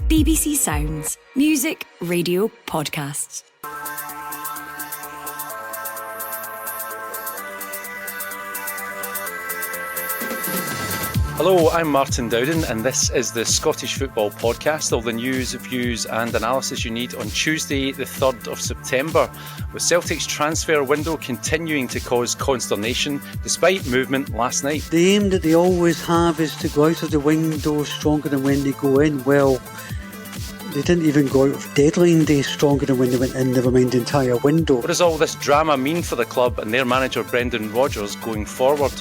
BBC Sounds. Music, radio, podcasts. Hello, I'm Martin Dowden and this is the Scottish Football Podcast, all the news, views and analysis you need on Tuesday the 3rd of September, with Celtic's transfer window continuing to cause consternation despite movement last night. The aim that they always have is to go out of the window stronger than when they go in. Well, they didn't even go out of deadline day stronger than when they went in, never mind the entire window. What does all this drama mean for the club and their manager Brendan Rodgers going forward?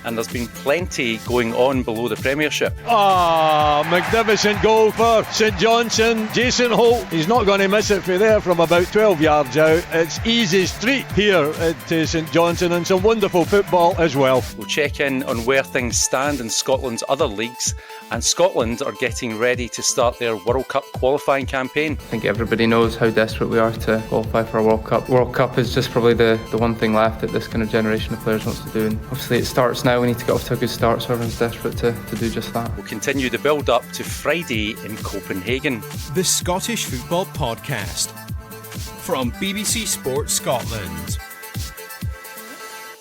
And there's been plenty going on below the Premiership. Magnificent goal for St Johnstone. Jason Holt, he's not going to miss it for there from about 12 yards out. It's easy street here at St Johnstone, and some wonderful football as well. We'll check in on where things stand in Scotland's other leagues, and Scotland are getting ready to start their World Cup qualifying campaign. I think everybody knows how desperate we are to qualify for a World Cup. World Cup is just probably the one thing left that this kind of generation of players wants to do, and obviously it starts now. We need to get off to a good start, so everyone's desperate to do just that. We'll continue the build-up to Friday in Copenhagen. The Scottish Football Podcast from BBC Sports Scotland.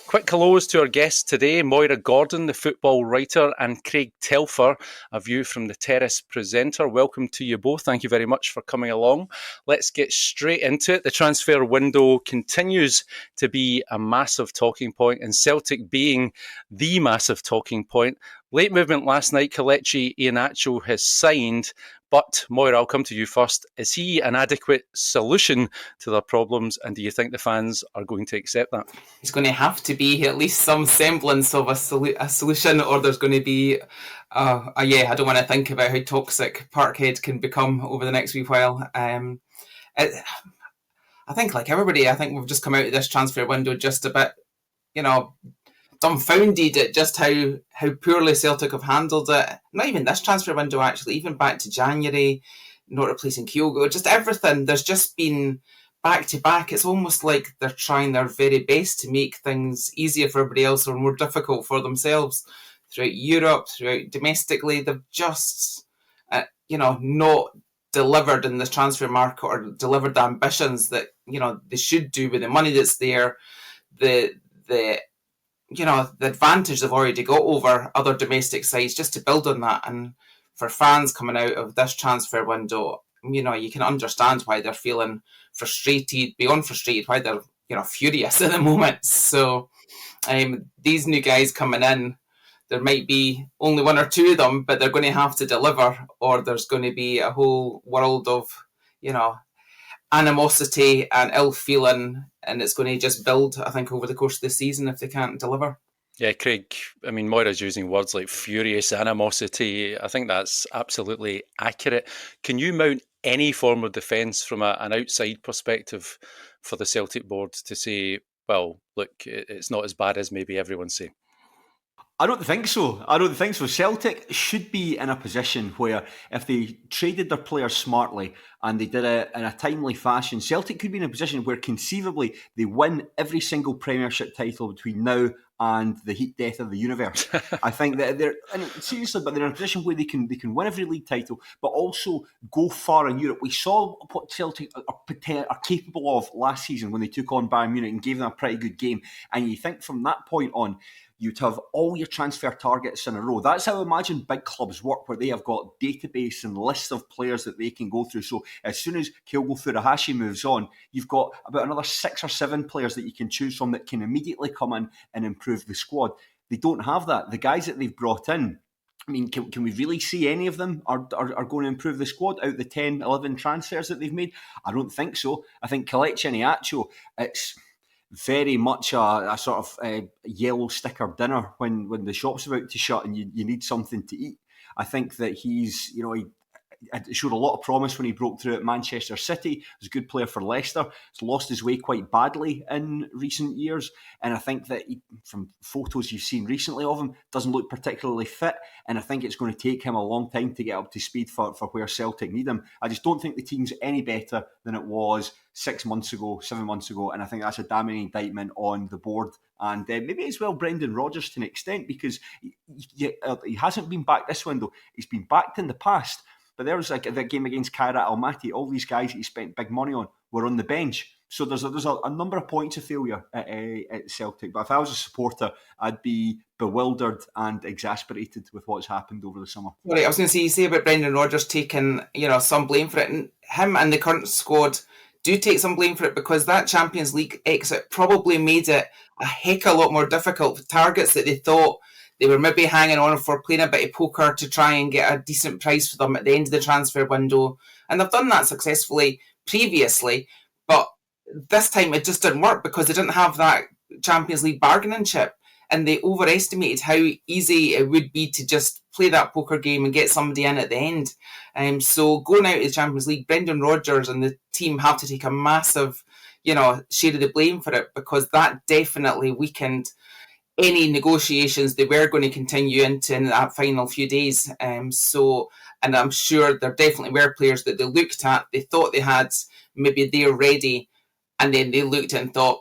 Quick hellos to our guests today, Moira Gordon, the football writer, and Craig Telfer, a View from the Terrace presenter. Welcome to you both. Thank you very much for coming along. Let's get straight into it. The transfer window continues to be a massive talking point, and Celtic being the massive talking point. Late movement last night, Kelechi Iheanacho has signed, but Moira, I'll come to you first. Is he an adequate solution to their problems, and do you think the fans are going to accept that? He's going to have to be at least some semblance of a solution, or there's going to be, I don't want to think about how toxic Parkhead can become over the next wee while. I think, like everybody, I think we've just come out of this transfer window just a bit, dumbfounded at just how poorly Celtic have handled it. Not even this transfer window, actually, even back to January, not replacing Kyogo, just everything. There's just been back to back. It's almost like they're trying their very best to make things easier for everybody else or more difficult for themselves throughout Europe, throughout domestically. They've just, not delivered in this transfer market or delivered the ambitions that, they should do with the money that's there, the advantage they've already got over other domestic sides, just to build on that. And for fans coming out of this transfer window, you can understand why they're feeling frustrated, beyond frustrated, why they're, furious at the moment. So these new guys coming in, there might be only one or two of them, but they're going to have to deliver, or there's going to be a whole world of, animosity and ill feeling, and it's going to just build, I think, over the course of the season if they can't deliver. Yeah, Craig, Moira's using words like furious animosity. I think that's absolutely accurate. Can you mount any form of defence from an outside perspective for the Celtic board to say, well, look, it's not as bad as maybe everyone's saying? I don't think so. Celtic should be in a position where if they traded their players smartly and they did it in a timely fashion, Celtic could be in a position where conceivably they win every single Premiership title between now and the heat death of the universe. I think that they're in a position where they can win every league title, but also go far in Europe. We saw what Celtic are capable of last season when they took on Bayern Munich and gave them a pretty good game. And you think from that point on, you'd have all your transfer targets in a row. That's how I imagine big clubs work, where they have got database and lists of players that they can go through. So as soon as Kyogo Furuhashi moves on, you've got about another 6 or 7 players that you can choose from that can immediately come in and improve the squad. They don't have that. The guys that they've brought in, can we really see any of them are going to improve the squad out of the 10, 11 transfers that they've made? I don't think so. I think Kelechi Iheanacho, it's very much a sort of yellow sticker dinner when the shop's about to shut and you need something to eat. I think that he's, he showed a lot of promise when he broke through at Manchester City. He was a good player for Leicester. He's lost his way quite badly in recent years. And I think that from photos you've seen recently of him, doesn't look particularly fit. And I think it's going to take him a long time to get up to speed for where Celtic need him. I just don't think the team's any better than it was 6 months ago, 7 months ago. And I think that's a damning indictment on the board. And maybe as well Brendan Rodgers to an extent, because he hasn't been backed this window. He's been backed in the past. But there was like the game against Kairat Almaty. All these guys that he spent big money on were on the bench. So there's a number of points of failure at Celtic. But if I was a supporter, I'd be bewildered and exasperated with what's happened over the summer. Right, I was going to say, you say about Brendan Rodgers taking, some blame for it, and him and the current squad do take some blame for it, because that Champions League exit probably made it a heck of a lot more difficult for targets that they thought they were maybe hanging on for, playing a bit of poker to try and get a decent price for them at the end of the transfer window. And they've done that successfully previously, but this time it just didn't work because they didn't have that Champions League bargaining chip, and they overestimated how easy it would be to just play that poker game and get somebody in at the end. So going out of the Champions League, Brendan Rodgers and the team have to take a massive, share of the blame for it, because that definitely weakened any negotiations they were going to continue into in that final few days. And I'm sure there definitely were players that they looked at, they thought they had, maybe they're ready, and then they looked at it and thought,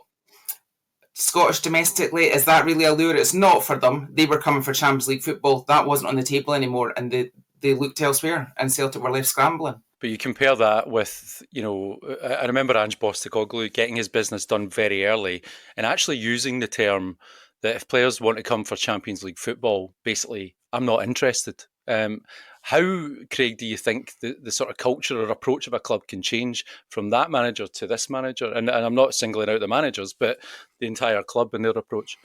Scottish domestically, is that really a lure? It's not for them. They were coming for Champions League football. That wasn't on the table anymore, and they looked elsewhere, and Celtic were left scrambling. But you compare that with, I remember Ange Postecoglou getting his business done very early and actually using the term that if players want to come for Champions League football, basically, I'm not interested. How, Craig, do you think the sort of culture or approach of a club can change from that manager to this manager? And I'm not singling out the managers, but the entire club and their approach.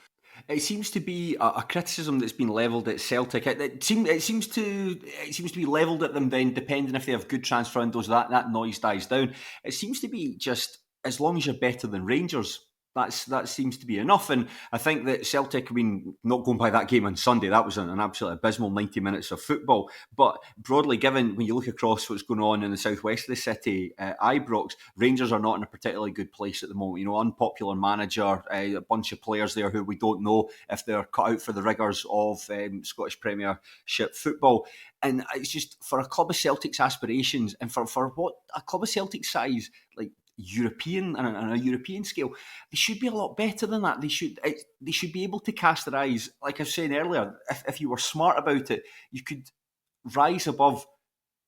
It seems to be a criticism that's been levelled at Celtic. It seems to be levelled at them then, depending if they have good transfer windows, that noise dies down. It seems to be just, as long as you're better than Rangers, that seems to be enough. And I think that Celtic, not going by that game on Sunday, that was an absolutely abysmal 90 minutes of football. But broadly given, when you look across what's going on in the southwest of the city, Ibrox, Rangers are not in a particularly good place at the moment. Unpopular manager, a bunch of players there who we don't know if they're cut out for the rigours of Scottish Premiership football. And it's just, for a club of Celtic's aspirations, and for what a club of Celtic's size, like European and on a European scale, they should be a lot better than that. They should be able to cast their eyes, like I was saying earlier, if you were smart about it, you could rise above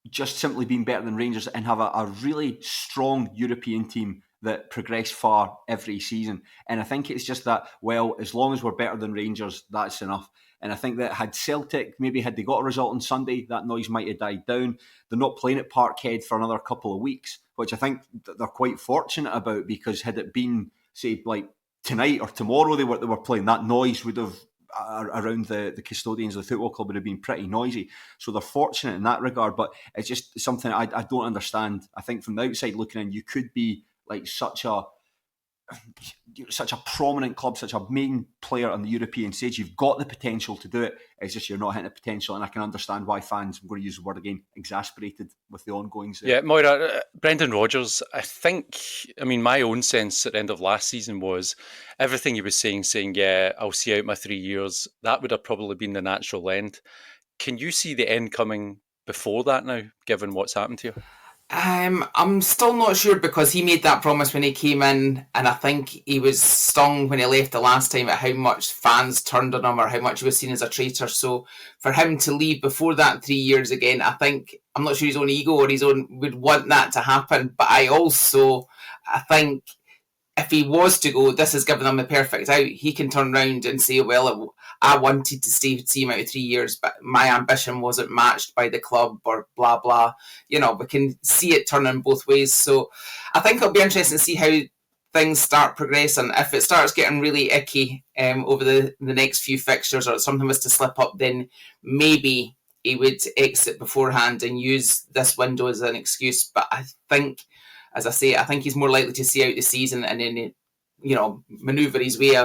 just simply being better than Rangers and have a really strong European team that progress far every season. And I think it's just that, well, as long as we're better than Rangers, that's enough. And I think that had Celtic, maybe had they got a result on Sunday, that noise might have died down. They're not playing at Parkhead for another couple of weeks, which I think they're quite fortunate about, because had it been, say, like tonight or tomorrow they were playing, that noise would have, around the custodians of the football club, would have been pretty noisy. So they're fortunate in that regard, but it's just something I don't understand. I think from the outside looking in, you could be like such a prominent club, such a main player on the European stage. You've got the potential to do it. It's just you're not hitting the potential, and I can understand why fans, I'm going to use the word again, exasperated with the ongoings there. Yeah, Moira, Brendan Rodgers, my own sense at the end of last season was everything he was saying, yeah, I'll see out my 3 years, that would have probably been the natural end. Can you see the end coming before that now, given what's happened here? I'm still not sure, because he made that promise when he came in, and I think he was stung when he left the last time at how much fans turned on him or how much he was seen as a traitor. So for him to leave before that 3 years again, I'm not sure his own ego or his own would want that to happen. But I think if he was to go, this has given him the perfect out. He can turn around and say, well, I wanted to see him out of 3 years, but my ambition wasn't matched by the club, or blah, blah. We can see it turning both ways. So I think it'll be interesting to see how things start progressing. If it starts getting really icky over the next few fixtures, or something was to slip up, then maybe he would exit beforehand and use this window as an excuse. But I think, as I say, I think he's more likely to see out the season and then, manoeuvre his way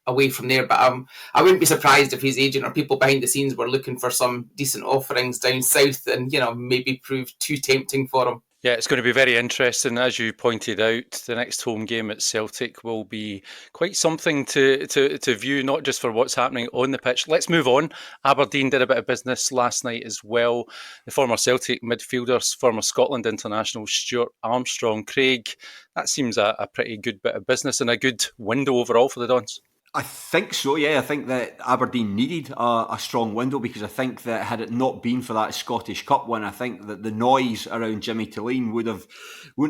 away from there. But I wouldn't be surprised if his agent or people behind the scenes were looking for some decent offerings down south and, maybe proved too tempting for him. Yeah, it's going to be very interesting. As you pointed out, the next home game at Celtic will be quite something to view, not just for what's happening on the pitch. Let's move on. Aberdeen did a bit of business last night as well. The former Celtic midfielder, former Scotland international Stuart Armstrong. Craig, that seems a pretty good bit of business and a good window overall for the Dons. I think so, yeah. I think that Aberdeen needed a strong window, because I think that had it not been for that Scottish Cup win, I think that the noise around Jimmy Tulane wouldn't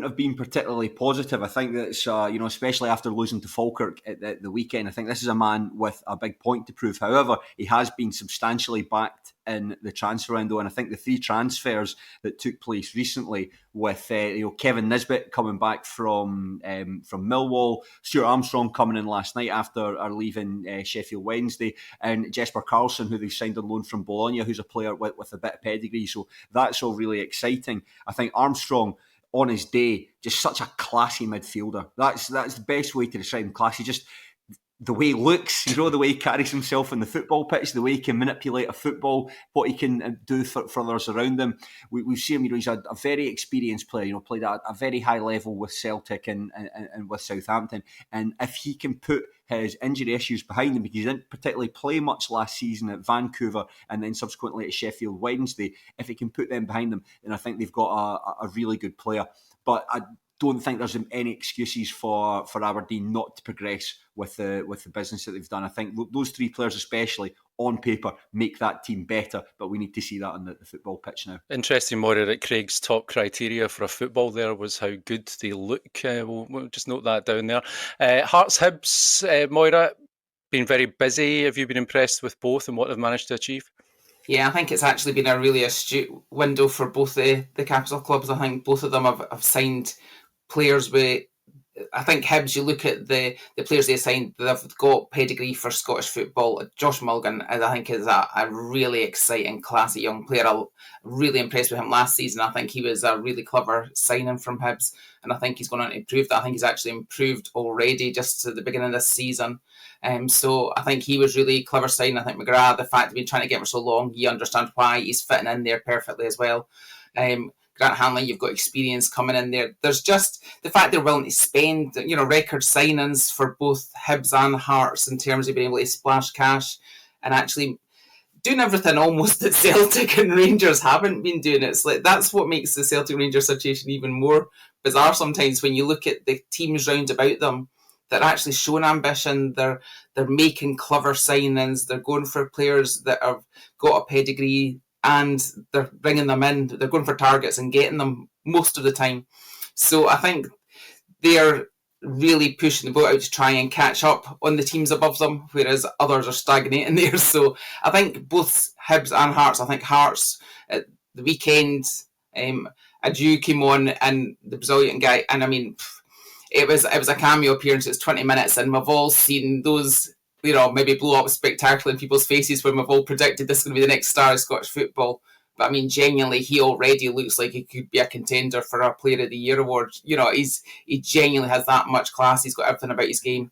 have been particularly positive. I think that's especially after losing to Falkirk at the weekend. I think this is a man with a big point to prove. However, he has been substantially backed in the transfer window, and I think the 3 transfers that took place recently, with Kevin Nisbet coming back from Millwall, Stuart Armstrong coming in last night after our leaving Sheffield Wednesday, and Jesper Karlsson, who they've signed on loan from Bologna, who's a player with a bit of pedigree. So that's all really exciting. I think Armstrong, on his day, just such a classy midfielder. That's the best way to describe him. Classy, just the way he looks, the way he carries himself in the football pitch, the way he can manipulate a football, what he can do for others around him. We've seen him, he's a very experienced player, played at a very high level with Celtic and with Southampton. And if he can put his injury issues behind him, because he didn't particularly play much last season at Vancouver and then subsequently at Sheffield Wednesday, if he can put them behind him, then I think they've got a really good player. But I don't think there's any excuses for Aberdeen not to progress with the business that they've done. I think those 3 players, especially on paper, make that team better, but we need to see that on the football pitch now. Interesting, Moira, that Craig's top criteria for a football there was how good they look. We'll just note that down there. Hearts Hibs, Moira, been very busy. Have you been impressed with both and what they've managed to achieve? Yeah, I think it's actually been a really astute window for both the capital clubs. I think both of them have signed players with, I think Hibs, you look at the players they signed, they've got pedigree for Scottish football. Josh Mulligan, I think, is a really exciting, classy young player. I'm really impressed with him last season. I think he was a really clever signing from Hibs, and I think he's going to improve that. I think he's actually improved already just at the beginning of this season. So I think he was really clever signing. I think McGrath, the fact that we've been trying to get him for so long, you understand why he's fitting in there perfectly as well. Grant Hanley, you've got experience coming in there. There's just the fact they're willing to spend, record signings for both Hibs and Hearts in terms of being able to splash cash and actually doing everything almost that Celtic and Rangers haven't been doing. It's like that's what makes the Celtic Rangers situation even more bizarre sometimes when you look at the teams round about them. They're actually showing ambition. They're making clever signings. They're going for players that have got a pedigree, and they're bringing them in. They're going for targets and getting them most of the time. So I think they're really pushing the boat out to try and catch up on the teams above them, whereas others are stagnating there. So I think both Hibs and Hearts, I think Hearts at the weekend, Adieu came on and the Brazilian guy, and I mean, it was a cameo appearance. It's 20 minutes, and we've all seen those, maybe blow up spectacularly in people's faces when we've all predicted this is going to be the next star of Scottish football. But I mean, genuinely, he already looks like he could be a contender for a Player of the Year award. He genuinely has that much class. He's got everything about his game.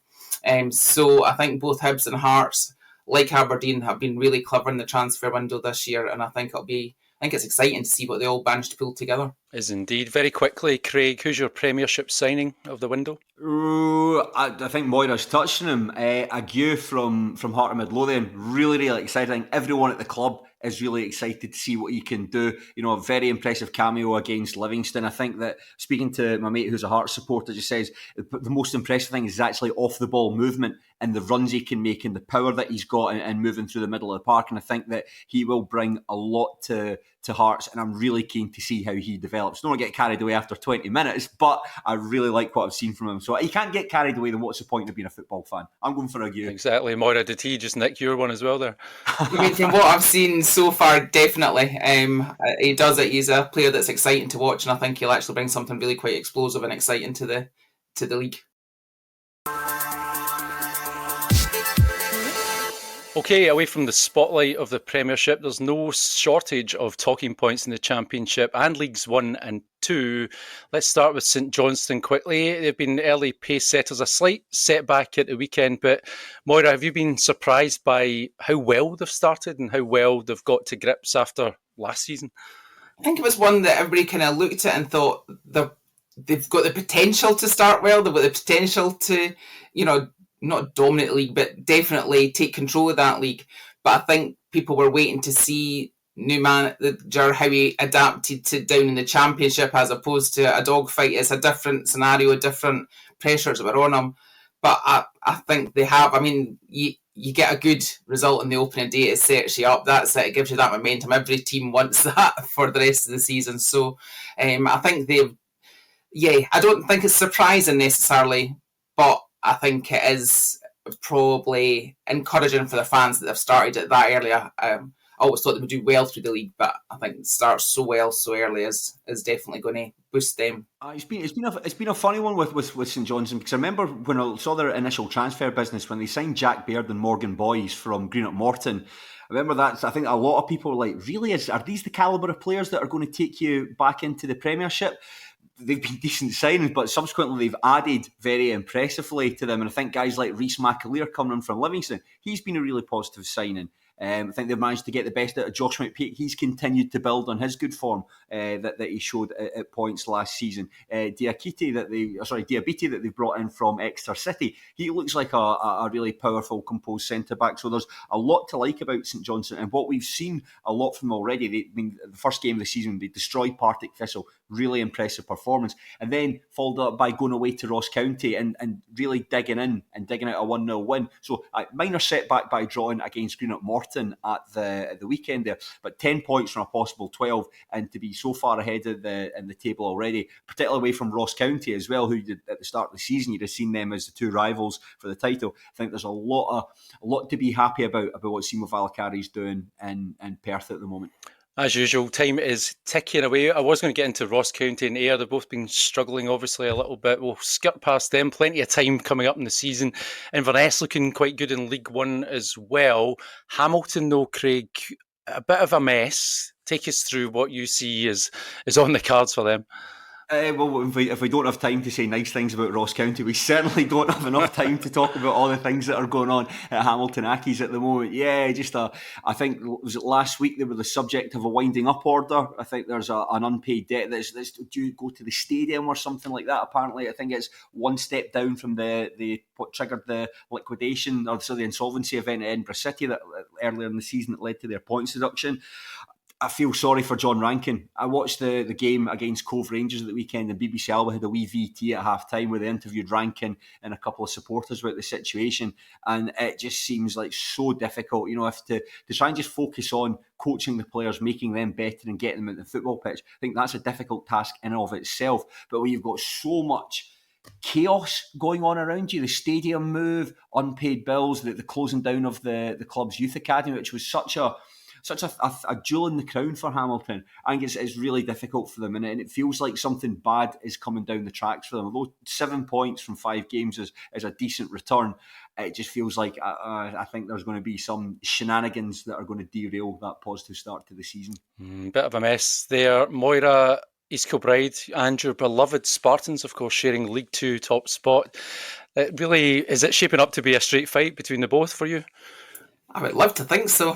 So I think both Hibs and Hearts, like Aberdeen, have been really clever in the transfer window this year, and I think it's exciting to see what they all managed to pull together. Is indeed. Very quickly, Craig, who's your Premiership signing of the window? I think Moira's touched on him. Aguirre from Heart of Midlothian, really, really exciting. Everyone at the club is really excited to see what he can do. A very impressive cameo against Livingston. I think that, speaking to my mate who's a Hearts supporter, just says the most impressive thing is actually off the ball movement and the runs he can make and the power that he's got and moving through the middle of the park. And I think that he will bring a lot to Hearts, and I'm really keen to see how he develops. Don't want to get carried away after 20 minutes, but I really like what I've seen from him. So he can't get carried away, then what's the point of being a football fan? I'm going for Aguirre. Exactly. Moira, did he just nick your one as well there? I mean, from what I've seen so far, definitely. He does it. He's a player that's exciting to watch, and I think he'll actually bring something really quite explosive and exciting to the league. Okay, away from the spotlight of the Premiership, there's no shortage of talking points in the Championship and Leagues 1 and 2. Let's start with St Johnstone quickly. They've been early pace setters, a slight setback at the weekend, but Moira, have you been surprised by how well they've started and how well they've got to grips after last season? I think it was one that everybody kind of looked at and thought they've got the potential to start well, they've got the potential to, not dominate the league, but definitely take control of that league. But I think people were waiting to see new manager, how he adapted to down in the Championship as opposed to a dogfight. It's a different scenario, different pressures that were on him. but I think they have. I mean, you get a good result on the opening day, it sets you up. That's it. It gives you that momentum. Every team wants that for the rest of the season. So I think I don't think it's surprising necessarily, but I think it is probably encouraging for the fans that they've started it that early. I always thought they would do well through the league, but I think it starts so well so early is definitely going to boost them. It's been a funny one with St Johnstone, because I remember when I saw their initial transfer business when they signed Jack Baird and Morgan Boyes from Greenock Morton. I remember that. I think a lot of people were like, really, are these the calibre of players that are going to take you back into the Premiership? They've been decent signings, but subsequently they've added very impressively to them. And I think guys like Rhys McAleer coming in from Livingston, he's been a really positive signing. I think they've managed to get the best out of Josh McPeak. He's continued to build on his good form that he showed at points last season. Diabiti that they brought in from Exeter City, he looks like a really powerful, composed centre-back. So there's a lot to like about St Johnstone, and what we've seen a lot from them already. The first game of the season, they destroyed Partick Thistle, really impressive performance, and then followed up by going away to Ross County and really digging out a 1-0 win. So a minor setback by drawing against Greenock Morton at the weekend there, but 10 points from a possible 12, and to be so far ahead of in the table already, particularly away from Ross County as well, who at the start of the season you'd have seen them as the two rivals for the title. I think there's a lot to be happy about what Simo Valakari's doing in Perth at the moment. As usual, time is ticking away. I was going to get into Ross County and Ayr. They've both been struggling, obviously, a little bit. We'll skip past them. Plenty of time coming up in the season. Inverness looking quite good in League One as well. Hamilton, though, Craig, a bit of a mess. Take us through what you see is on the cards for them. Well, if we don't have time to say nice things about Ross County, we certainly don't have enough time to talk about all the things that are going on at Hamilton Accies at the moment. Yeah, I think, was it last week they were the subject of a winding up order? I think there's an unpaid debt that's due to go to the stadium or something like that. Apparently, I think it's one step down from what triggered the liquidation, or so the insolvency event at Edinburgh City that earlier in the season that led to their points deduction. I feel sorry for John Rankin. I watched the game against Cove Rangers at the weekend, and BBC Alba had a wee VT at half time where they interviewed Rankin and a couple of supporters about the situation, and it just seems like so difficult, if to try and just focus on coaching the players, making them better and getting them at the football pitch. I think that's a difficult task in and of itself, but when you've got so much chaos going on around you, the stadium move, unpaid bills, the closing down of the club's youth academy, which was such a jewel in the crown for Hamilton. I think it's really difficult for them, and it feels like something bad is coming down the tracks for them. Although 7 points from 5 games is a decent return, it just feels like I think there's going to be some shenanigans that are going to derail that positive start to the season. Bit of a mess there. Moira, East Kilbride, and your beloved Spartans, of course, sharing League 2 top spot. Is it shaping up to be a straight fight between the both for you? I would love to think so.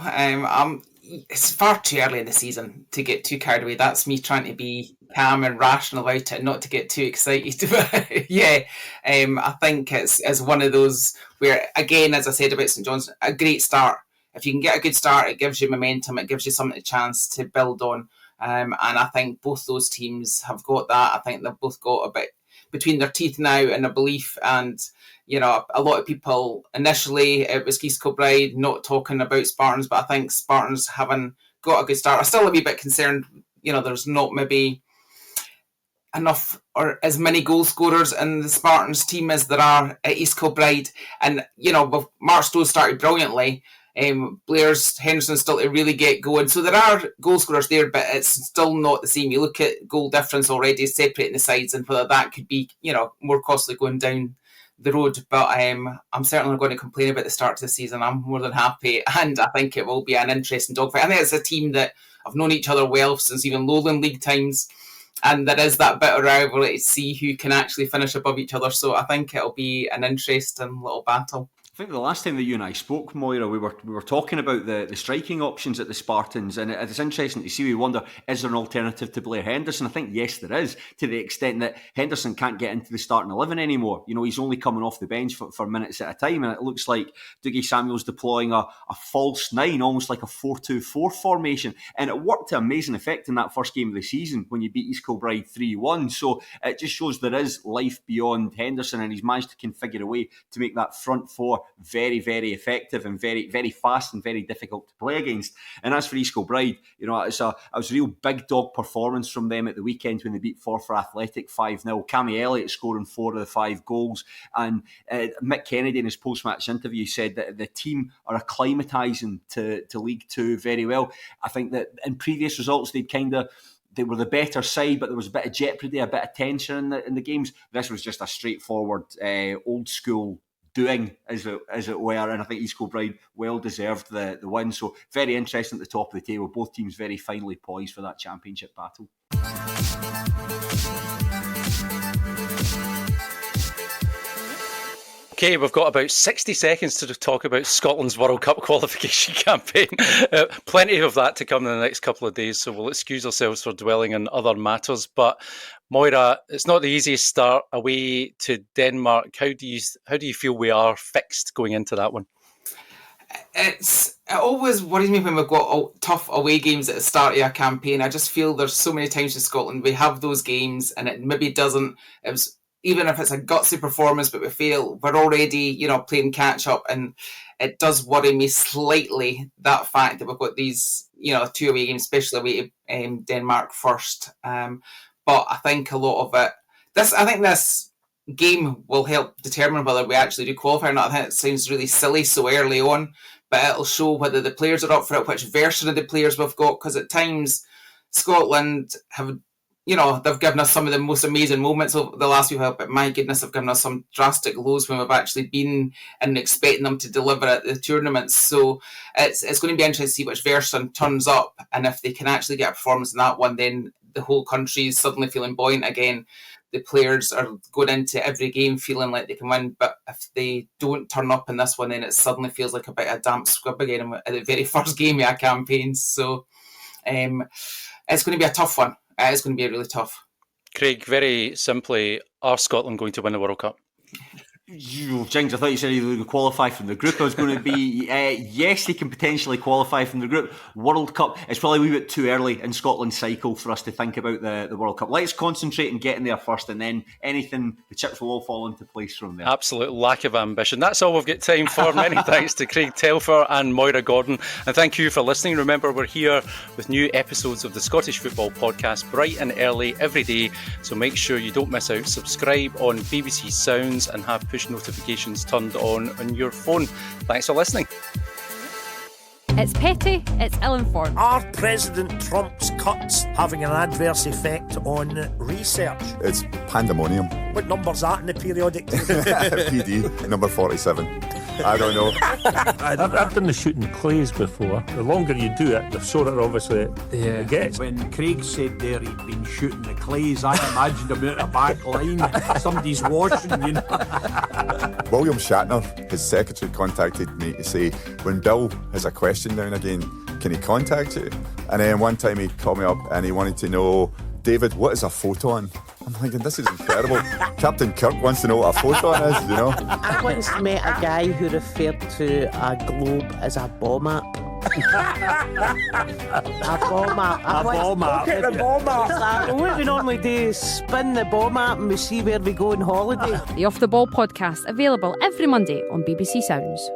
It's far too early in the season to get too carried away. That's me trying to be calm and rational about it, not to get too excited. I think it's one of those where, again, as I said about St Johnstone, a great start. If you can get a good start, it gives you momentum, it gives you something a chance to build on. And I think both those teams have got that. I think they've both got a bit between their teeth now and a belief, and a lot of people initially, it was East Kilbride not talking about Spartans, but I think Spartans having got a good start, I'm still a wee bit concerned, there's not maybe enough or as many goal scorers in the Spartans team as there are at East Kilbride. And Mark Stowe started brilliantly, Blair's Henderson still to really get going, so there are goal scorers there, but it's still not the same. You look at goal difference already separating the sides, and whether that could be more costly going down the road. But I'm certainly not going to complain about the start to the season. I'm more than happy, and I think it will be an interesting dogfight. I think it's a team that have known each other well since even Lowland League times, and there is that bit of rivalry to see who can actually finish above each other. So I think it'll be an interesting little battle. think the last time that you and I spoke, Moira, we were talking about the striking options at the Spartans, and it's interesting to see. We wonder, is there an alternative to Blair Henderson? I think yes, there is, to the extent that Henderson can't get into the starting 11 anymore. You know, he's only coming off the bench for minutes at a time, and it looks like Dougie Samuel's deploying a false nine, almost like a 4-2-4 formation, and it worked to amazing effect in that first game of the season when you beat East Kilbride 3-1. So it just shows there is life beyond Henderson, and he's managed to configure a way to make that front four very, very effective and very, very fast and very difficult to play against. And as for East Kilbride, you know, it was a real big dog performance from them at the weekend when they beat Forfar Athletic 5-0. Cammy Elliott scoring 4 of the 5 goals. And Mick Kennedy in his post-match interview said that the team are acclimatising to League Two very well. I think that in previous results they were the better side, but there was a bit of jeopardy, a bit of tension in the games. This was just a straightforward, old school doing, as it were, and I think East Kilbride well deserved the win. So very interesting at the top of the table. Both teams very finely poised for that championship battle. Okay, we've got about 60 seconds to talk about Scotland's World Cup qualification campaign. Plenty of that to come in the next couple of days, so we'll excuse ourselves for dwelling on other matters. But Moira, it's not the easiest start away to Denmark. How do you feel we are fixed going into that one? It always worries me when we've got tough away games at the start of a campaign. I just feel there's so many times in Scotland we have those games and it maybe doesn't. Even if it's a gutsy performance, but we feel we're already, playing catch up, and it does worry me slightly, that fact that we've got these, 2 away games, especially away to Denmark first. But I think a lot of it, this game will help determine whether we actually do qualify or not. I think it sounds really silly so early on, but it'll show whether the players are up for it, which version of the players we've got, because at times Scotland have, they've given us some of the most amazing moments of the last few, but my goodness, they've given us some drastic lows when we've actually been and expecting them to deliver at the tournaments. So it's going to be interesting to see which version turns up, and if they can actually get a performance in that one, then the whole country is suddenly feeling buoyant again. The players are going into every game feeling like they can win, but if they don't turn up in this one, then it suddenly feels like a bit of a damp squib again at the very first game of our campaigns. So it's going to be a tough one. It is going to be really tough. Craig, very simply, are Scotland going to win the World Cup? James, I thought you said he would qualify from the group. I was going to be, yes, they can potentially qualify from the group. World Cup, it's probably a wee bit too early in Scotland's cycle for us to think about the World Cup. Let's concentrate on getting there first, and then anything, the chips will all fall into place from there. Absolute lack of ambition. That's all we've got time for. Many thanks to Craig Telfer and Moira Gordon, and thank you for listening. Remember, we're here with new episodes of the Scottish Football Podcast bright and early every day, so make sure you don't miss out. Subscribe on BBC Sounds and have push notifications turned on your phone. Thanks for listening. It's petty, it's ill-informed. Are President Trump's cuts having an adverse effect on research? It's pandemonium. What number's that in the periodic table? PD, number 47. I don't know. I've done the shooting clays before. The longer you do it, the shorter obviously it gets. When Craig said there he'd been shooting the clays, I imagined him out a back line. Somebody's washing, William Shatner, his secretary, contacted me to say, when Bill has a question now and again, can he contact you? And then one time he called me up and he wanted to know, David, what is a photon? I'm thinking, this is incredible. Captain Kirk wants to know what a photon is, I once met a guy who referred to a globe as a ball map. A ball map. Look at the ball map. What we normally do is spin the ball map and we see where we go on holiday. The Off the Ball podcast, available every Monday on BBC Sounds.